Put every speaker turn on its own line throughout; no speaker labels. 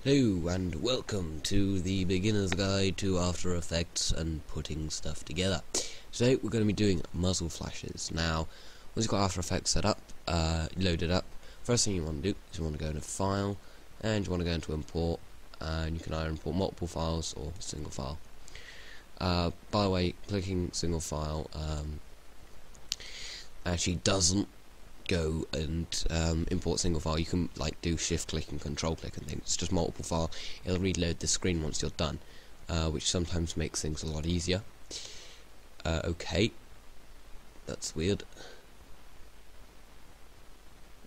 Hello and welcome to the beginner's guide to After Effects and putting stuff together. Today we're going to be doing muzzle flashes. Now, once you've got After Effects set up, loaded up, first thing you want to do is you want to go into File and you want to go into Import, and you can either import multiple files or a single file. By the way, clicking single file actually doesn't go and import single file. You can like do shift click and control click and things. It's just multiple file. It'll reload the screen once you're done, which sometimes makes things a lot easier. Okay, that's weird.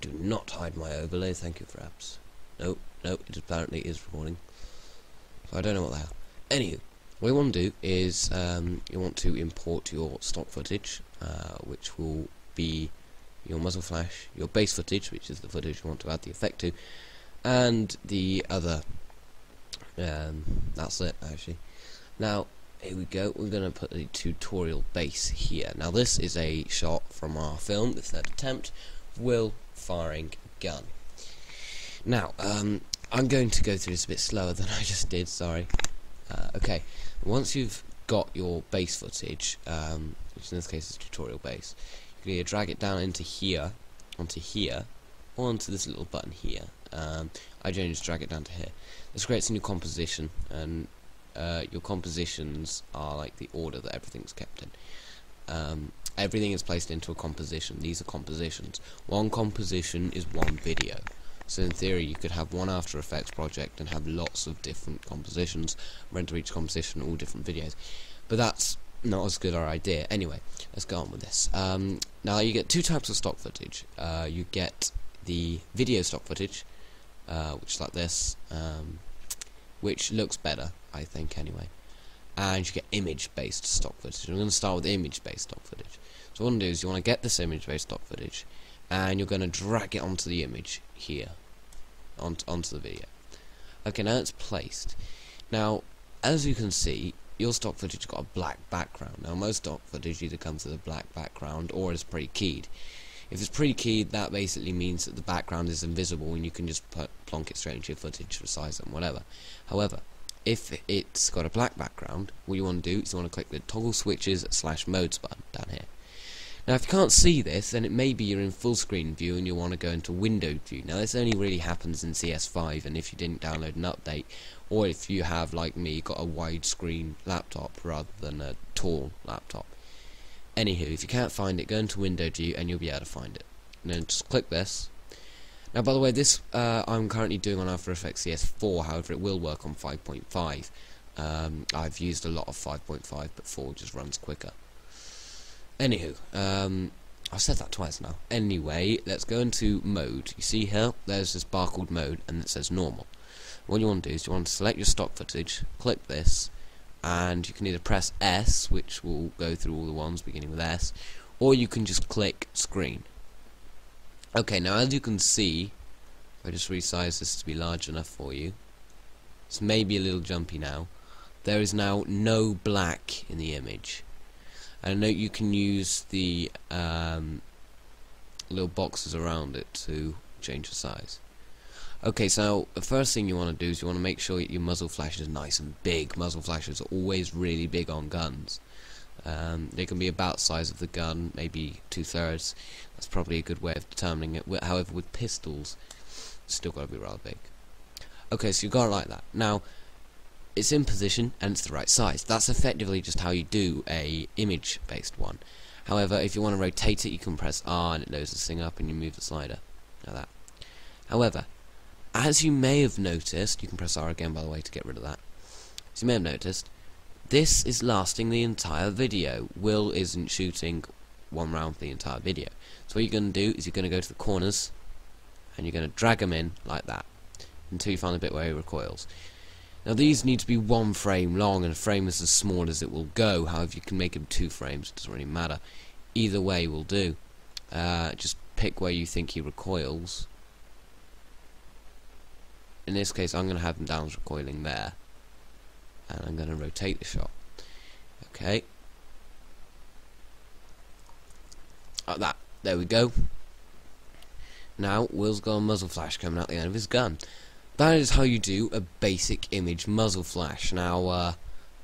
Do not hide my overlay, thank you, Fraps. No, it apparently is recording, so I don't know what they are. Anywho, what you want to do is you want to import your stock footage, which will be your muzzle flash, your base footage, which is the footage you want to add the effect to, and the other. That's it, actually. Now, here we go. We're going to put the tutorial base here. Now, this is a shot from our film, the third attempt, Will firing gun. Now, I'm going to go through this a bit slower than I just did, sorry. Okay, once you've got your base footage, which in this case is tutorial base, you can either drag it down into here, onto here, or onto this little button here. I generally just drag it down to here. This creates a new composition, and your compositions are like the order that everything's kept in. Everything is placed into a composition. These are compositions. One composition is one video. So in theory you could have one After Effects project and have lots of different compositions, render each composition all different videos. But that's not as good an idea. Anyway, let's go on with this. Now you get two types of stock footage. You get the video stock footage, which is like this, which looks better, I think, anyway. And you get image-based stock footage. I'm going to start with image-based stock footage. So what you want to do is you want to get this image-based stock footage, and you're going to drag it onto the image here, onto the video. Okay, now it's placed. Now, as you can see, your stock footage has got a black background. Now, most stock footage either comes with a black background or is pre-keyed. If it's pre-keyed, that basically means that the background is invisible and you can just plonk it straight into your footage, resize it and whatever. However, if it's got a black background, what you want to do is you want to click the toggle switches / modes button down here. Now, if you can't see this, then it may be you're in full screen view and you want to go into windowed view. Now, this only really happens in CS5, and if you didn't download an update, or if you have, like me, got a widescreen laptop rather than a tall laptop. Anywho, if you can't find it, go into windowed view and you'll be able to find it. And then just click this. Now, by the way, this I'm currently doing on After Effects CS4, however, it will work on 5.5. I've used a lot of 5.5, but 4 just runs quicker. Anywho, I've said that twice now. Anyway, let's go into mode. You see here, there's this bar called mode, and it says normal. What you want to do is you want to select your stock footage, click this, and you can either press S, which will go through all the ones beginning with S, or you can just click screen. Okay, now as you can see, if I just resize this to be large enough for you, it's maybe a little jumpy now, there is now no black in the image. And note you can use the little boxes around it to change the size. Okay, so the first thing you want to do is you want to make sure your muzzle flash is nice and big. Muzzle flashes are always really big on guns. They can be about the size of the gun, maybe 2/3. That's probably a good way of determining it. However, with pistols, it's still got to be rather big. Okay, so you got it like that. Now, it's in position and it's the right size. That's effectively just how you do a image-based one. However, if you want to rotate it, you can press R and it loads this thing up and you move the slider like that. However, as you may have noticed, you can press R again, by the way, to get rid of that. As you may have noticed, this is lasting the entire video. Will isn't shooting one round for the entire video. So what you're going to do is you're going to go to the corners and you're going to drag them in like that until you find the bit where he recoils. Now, these need to be 1 frame long, and a frame is as small as it will go. However, you can make them 2 frames, it doesn't really matter. Either way will do. Just pick where you think he recoils. In this case, I'm going to have him down as recoiling there. And I'm going to rotate the shot. Okay. Like that. There we go. Now, Will's got a muzzle flash coming out the end of his gun. that is how you do a basic image muzzle flash. Now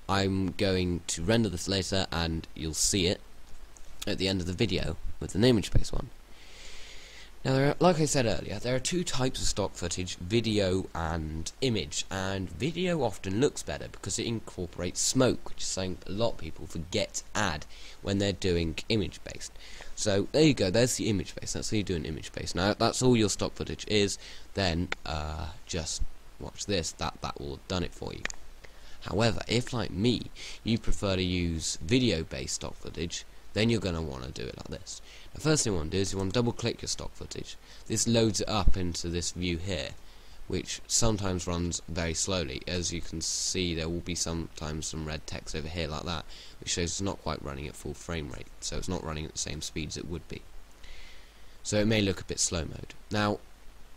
I'm going to render this later and you'll see it at the end of the video with an image-based one. Now, like I said earlier, there are two types of stock footage, video and image, and video often looks better because it incorporates smoke, which is something a lot of people forget to add when they're doing image-based. So there you go, there's the image-based, that's how you do an image-based. Now that's all your stock footage is, then just watch this, that will have done it for you. However, if like me, you prefer to use video-based stock footage, then you're going to want to do it like this. The first thing you want to do is you want to double click your stock footage. This loads it up into this view here, which sometimes runs very slowly. As you can see, there will be sometimes some red text over here like that, which shows it's not quite running at full frame rate, so it's not running at the same speed as it would be. So it may look a bit slow mode. Now,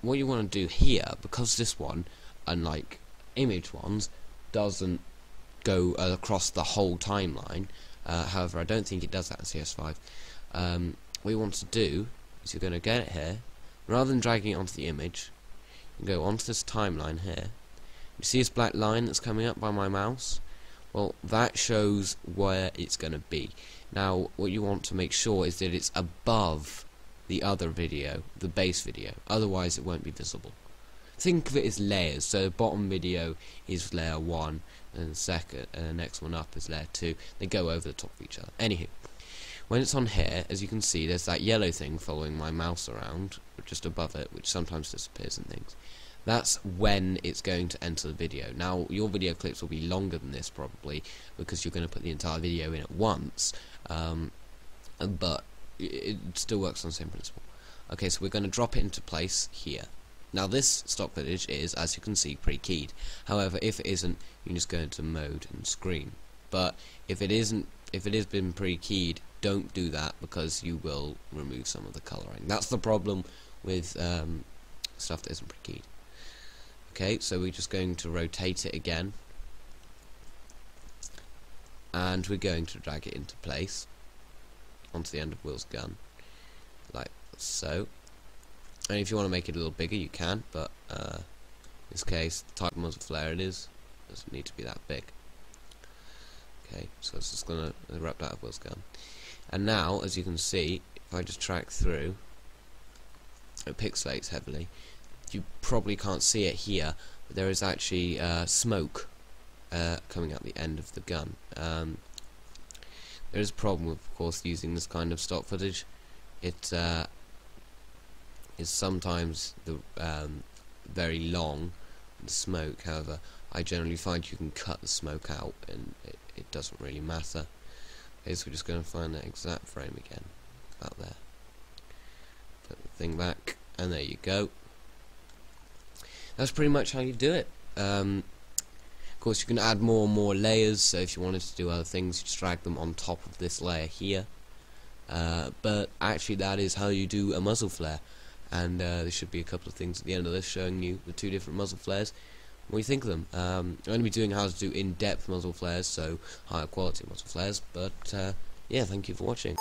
what you want to do here, because this one, unlike image ones, doesn't go across the whole timeline, however I don't think it does that in CS5, what you want to do is you're going to get it here, rather than dragging it onto the image, you go onto this timeline here. You see this black line that's coming up by my mouse? Well, that shows where it's going to be. Now what you want to make sure is that it's above the other video, the base video, otherwise it won't be visible. Think of it as layers, so the bottom video is layer 1 and the second and the next one up is layer 2. They go over the top of each other. Anywho, when it's on here, as you can see, there's that yellow thing following my mouse around just above it, which sometimes disappears and things. That's when it's going to enter the video. Now your video clips will be longer than this probably, because you're going to put the entire video in at once, but it still works on the same principle. Okay, so we're going to drop it into place here. Now this stock footage is, as you can see, pre-keyed. However, if it isn't, you can just go into mode and screen. But if it isn't, if it has been pre-keyed, don't do that because you will remove some of the colouring. That's the problem with stuff that isn't pre-keyed. Okay, so we're just going to rotate it again, and we're going to drag it into place onto the end of Will's gun, like so. And if you want to make it a little bigger, you can, but in this case, the type of muzzle flare it is doesn't need to be that big. Okay, so it's just going to erupt out of Will's gun. And now, as you can see, if I just track through, it pixelates heavily. You probably can't see it here, but there is actually smoke coming out the end of the gun. There is a problem with, of course, using this kind of stock footage. It is sometimes the very long and smoke. However, I generally find you can cut the smoke out and it doesn't really matter. Okay, so we're just going to find that exact frame again, about there. Put the thing back, and there you go. That's pretty much how you do it. Of course, you can add more and more layers, so if you wanted to do other things, you just drag them on top of this layer here. But actually, that is how you do a muzzle flare. And there should be a couple of things at the end of this showing you the two different muzzle flares. What do you think of them? I'm going to be doing how to do in-depth muzzle flares, so higher quality muzzle flares, but yeah, thank you for watching.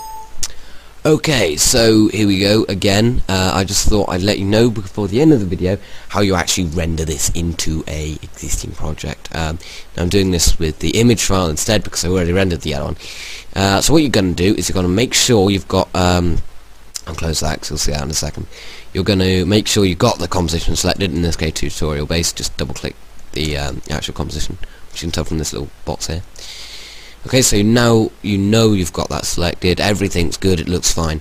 Okay, so here we go again. I just thought I'd let you know before the end of the video how you actually render this into a existing project. Now I'm doing this with the image file instead because I already rendered the other one. So what you're going to do is you're going to make sure you've got I'll close that because you'll see that in a second. You're going to make sure you've got the composition selected, in this case tutorial based. Just double click the actual composition, which you can tell from this little box here. Okay, so now you know you've got that selected, everything's good, it looks fine.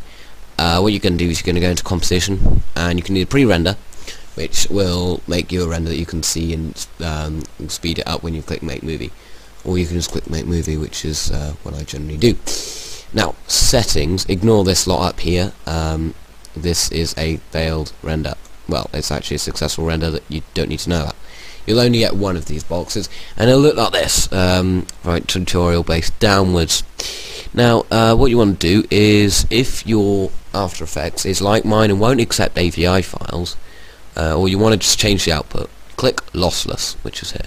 What you're going to do is you're going to go into composition, and you can do pre-render, which will make you a render that you can see and speed it up when you click make movie. Or you can just click make movie, which is what I generally do. Now, settings, ignore this lot up here. This is a failed render. Well, it's actually a successful render that you don't need to know about. You'll only get one of these boxes, and it'll look like this. Right, tutorial based downwards. Now, what you want to do is, if your After Effects is like mine and won't accept AVI files, or you want to just change the output, click lossless, which is here.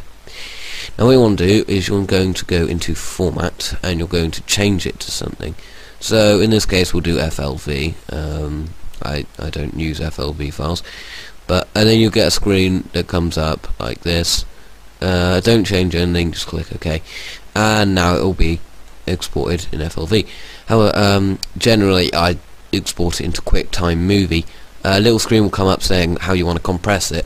Now what you want to do is you're going to go into format and you're going to change it to something. So in this case we'll do FLV. I don't use FLV files. And then you'll get a screen that comes up like this. Don't change anything, just click OK, and now it will be exported in FLV. However, generally I export it into QuickTime Movie. A little screen will come up saying how you want to compress it.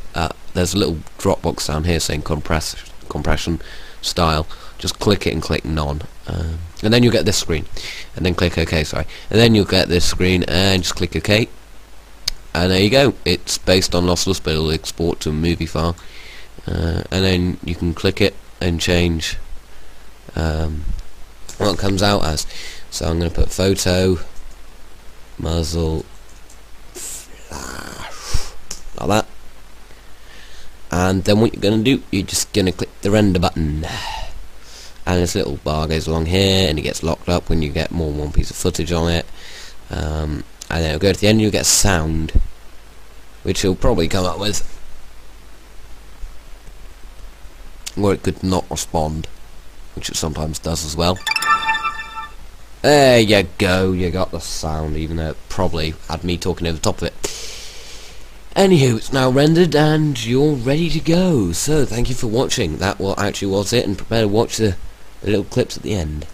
There's a little drop box down here saying compression style. Just click it and click none, and then you'll get this screen, and then click OK, sorry, and then you'll get this screen and just click OK, and there you go. It's based on lossless, but it'll export to a movie file, and then you can click it and change what it comes out as. So I'm going to put photo, muzzle, flash, like that. And then what you're going to do, you're just going to click the render button. And this little bar goes along here, and it gets locked up when you get more than one piece of footage on it. And then it'll go to the end, and you'll get sound, which it'll probably come up with. Or it could not respond, which it sometimes does as well. There you go, you got the sound, even though it probably had me talking over the top of it. Anywho, it's now rendered and you're ready to go. So thank you for watching. That actually was it, and prepare to watch the little clips at the end.